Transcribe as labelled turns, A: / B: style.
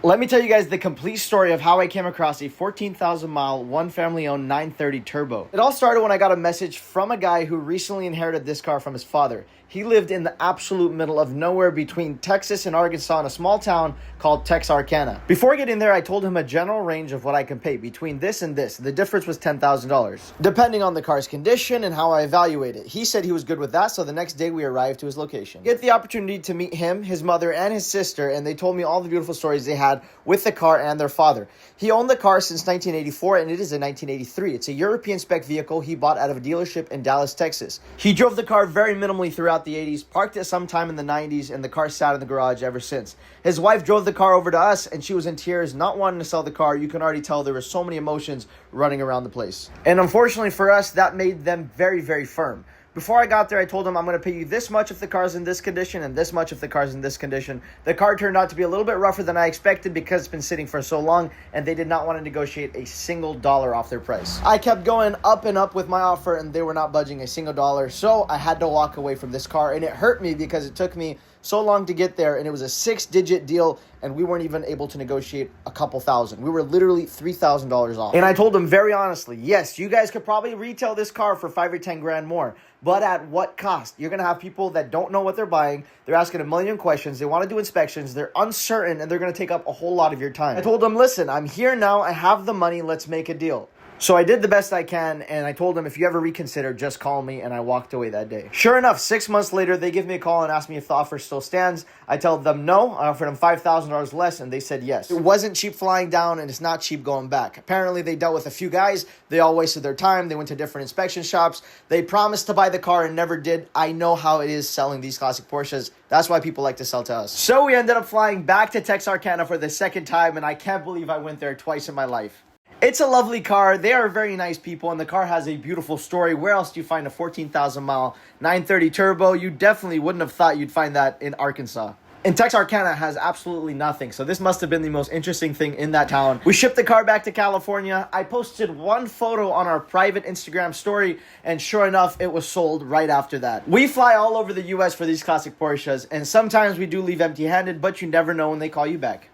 A: Let me tell you guys the complete story of how I came across a 14,000 mile, one family owned 930 Turbo. It all started when I got a message from a guy who recently inherited this car from his father. He lived in the absolute middle of nowhere between Texas and Arkansas in a small town called Texarkana. Before getting there, I told him a general range of what I can pay between this and this. The difference was $10,000, depending on the car's condition and how I evaluate it. He said he was good with that, so the next day we arrived to his location. Get the opportunity to meet him, his mother, and his sister, and they told me all the beautiful stories they had with the car and their father. He owned the car since 1984, and it is a 1983. It's a European spec vehicle he bought out of a dealership in Dallas, Texas. He drove the car very minimally throughout the 80s, parked it sometime in the 90s, and the car sat in the garage ever since. His wife drove the car over to us, and she was in tears, not wanting to sell the car. You can already tell there were so many emotions running around the place. And unfortunately for us, that made them very, very firm. Before I got there, I told him I'm going to pay you this much if the car's in this condition and this much if the car's in this condition. The car turned out to be a little bit rougher than I expected because it's been sitting for so long, and they did not want to negotiate a single dollar off their price. I kept going up and up with my offer, and they were not budging a single dollar, so I had to walk away from this car, and it hurt me because it took me so long to get there, and it was a 6-digit deal, and we weren't even able to negotiate a couple thousand. We were literally $3,000 off. And I told them very honestly, yes, you guys could probably retail this car for 5 or 10 grand more, but at what cost? You're going to have people that don't know what they're buying. They're asking a million questions. They want to do inspections. They're uncertain, and they're going to take up a whole lot of your time. I told them, listen, I'm here now. I have the money. Let's make a deal. So I did the best I can, and I told them, if you ever reconsider, just call me, and I walked away that day. Sure enough, 6 months later, they give me a call and ask me if the offer still stands. I tell them no. I offered them $5,000 less, and they said yes. It wasn't cheap flying down, and it's not cheap going back. Apparently, they dealt with a few guys. They all wasted their time. They went to different inspection shops. They promised to buy the car and never did. I know how it is selling these classic Porsches. That's why people like to sell to us. So we ended up flying back to Texarkana for the second time, and I can't believe I went there twice in my life. It's a lovely car. They are very nice people, and the car has a beautiful story. Where else do you find a 14,000 mile 930 Turbo? You definitely wouldn't have thought you'd find that in Arkansas. And Texarkana has absolutely nothing, so this must have been the most interesting thing in that town. We shipped the car back to California. I posted one photo on our private Instagram story, and sure enough, it was sold right after that. We fly all over the US for these classic Porsches, and sometimes we do leave empty-handed, but you never know when they call you back.